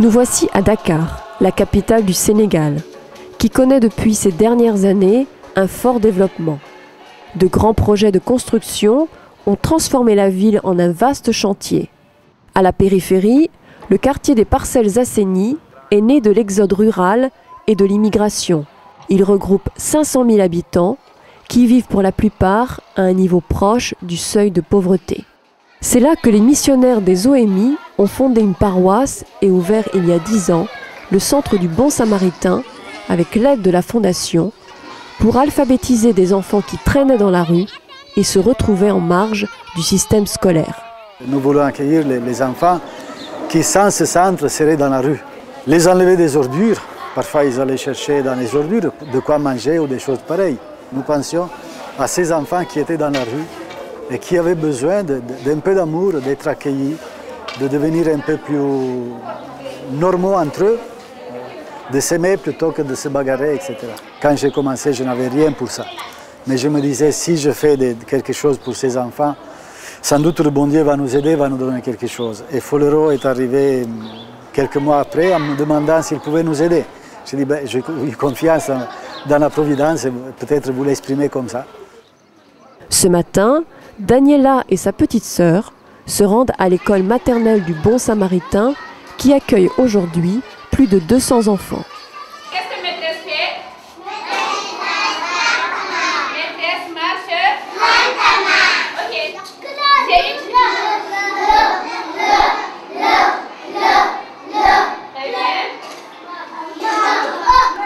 Nous voici à Dakar, la capitale du Sénégal, qui connaît depuis ces dernières années un fort développement. De grands projets de construction ont transformé la ville en un vaste chantier. À la périphérie, le quartier des Parcelles Assainies est né de l'exode rural et de l'immigration. Il regroupe 500 000 habitants qui vivent pour la plupart à un niveau proche du seuil de pauvreté. C'est là que les missionnaires des OMI ont fondé une paroisse et ouvert il y a 10 ans le centre du Bon Samaritain avec l'aide de la Fondation pour alphabétiser des enfants qui traînaient dans la rue et se retrouvaient en marge du système scolaire. Nous voulons accueillir les enfants qui, sans ce centre, seraient dans la rue. Les enlever des ordures, parfois ils allaient chercher dans les ordures de quoi manger ou des choses pareilles. Nous pensions à ces enfants qui étaient dans la rue et qui avaient besoin d'un peu d'amour, d'être accueillis, de devenir un peu plus normaux entre eux, de s'aimer plutôt que de se bagarrer, etc. Quand j'ai commencé, je n'avais rien pour ça. Mais je me disais, si je fais quelque chose pour ces enfants, sans doute le bon Dieu va nous aider, va nous donner quelque chose. Et Folero est arrivé quelques mois après en me demandant s'il pouvait nous aider. J'ai dit, j'ai eu confiance dans la Providence, peut-être vous l'exprimer comme ça. Ce matin, Daniela et sa petite sœur se rendent à l'école maternelle du Bon Samaritain qui accueille aujourd'hui plus de 200 enfants. Qu'est-ce que maîtresse fait? Maîtresse marche. Ok. J'ai écrit. Très bien.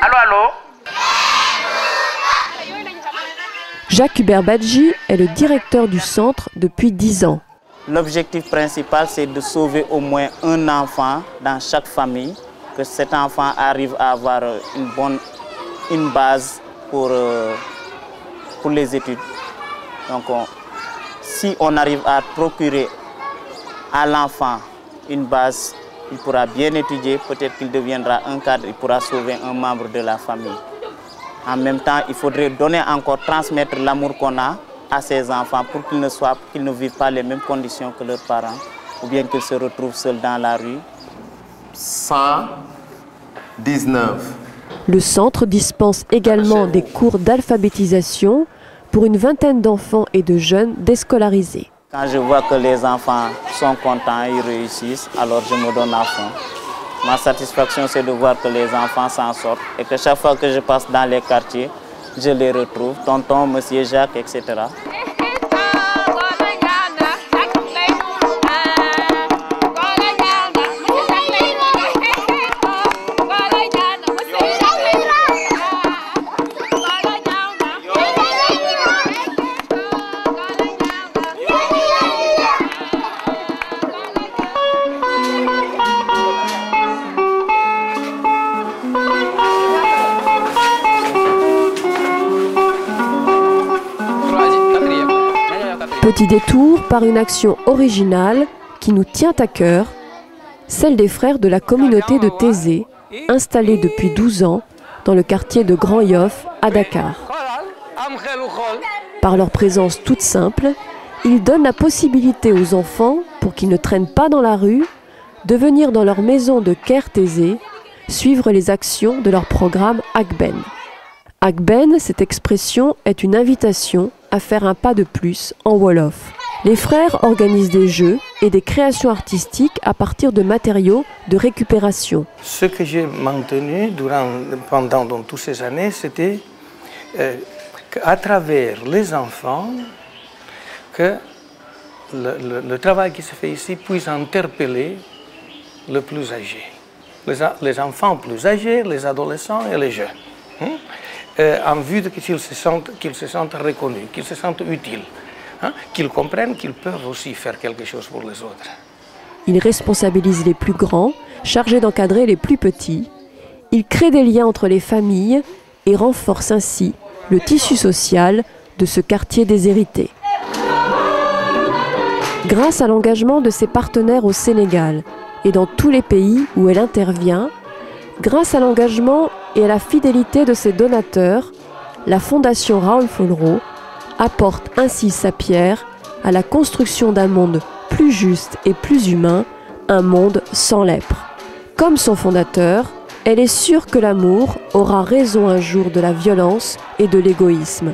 Allô, allô? Jacques Hubert Badji est le directeur du centre depuis 10 ans. L'objectif principal, c'est de sauver au moins un enfant dans chaque famille, que cet enfant arrive à avoir une base pour les études. Donc, si on arrive à procurer à l'enfant une base, il pourra bien étudier, peut-être qu'il deviendra un cadre, il pourra sauver un membre de la famille. En même temps, il faudrait donner encore, transmettre l'amour qu'on a à ces enfants pour qu'ils ne vivent pas les mêmes conditions que leurs parents ou bien qu'ils se retrouvent seuls dans la rue. 119. Le centre dispense également des cours d'alphabétisation pour une vingtaine d'enfants et de jeunes déscolarisés. Quand je vois que les enfants sont contents, ils réussissent, alors je me donne à fond. Ma satisfaction, c'est de voir que les enfants s'en sortent et que chaque fois que je passe dans les quartiers, je les retrouve, tonton, monsieur Jacques, etc. Petit détour par une action originale qui nous tient à cœur, celle des frères de la communauté de Thésée, installés depuis 12 ans dans le quartier de Grand Yoff à Dakar. Par leur présence toute simple, ils donnent la possibilité aux enfants, pour qu'ils ne traînent pas dans la rue, de venir dans leur maison de Caire Thésée, suivre les actions de leur programme Akben. Akben, cette expression est une invitation à faire un pas de plus en Wolof. Les frères organisent des jeux et des créations artistiques à partir de matériaux de récupération. Ce que j'ai maintenu pendant toutes ces années, c'était qu'à travers les enfants, que le travail qui se fait ici puisse interpeller le plus âgé. Les enfants plus âgés, les adolescents et les jeunes. En vue de qu'ils se sentent reconnus, qu'ils se sentent utiles, qu'ils comprennent qu'ils peuvent aussi faire quelque chose pour les autres. Ils responsabilisent les plus grands, chargés d'encadrer les plus petits. Ils créent des liens entre les familles et renforcent ainsi le tissu social de ce quartier déshérité. Grâce à l'engagement de ses partenaires au Sénégal et dans tous les pays où elle intervient, grâce à l'engagement et à la fidélité de ses donateurs, la Fondation Raoul Folero apporte ainsi sa pierre à la construction d'un monde plus juste et plus humain, un monde sans lèpre. Comme son fondateur, elle est sûre que l'amour aura raison un jour de la violence et de l'égoïsme.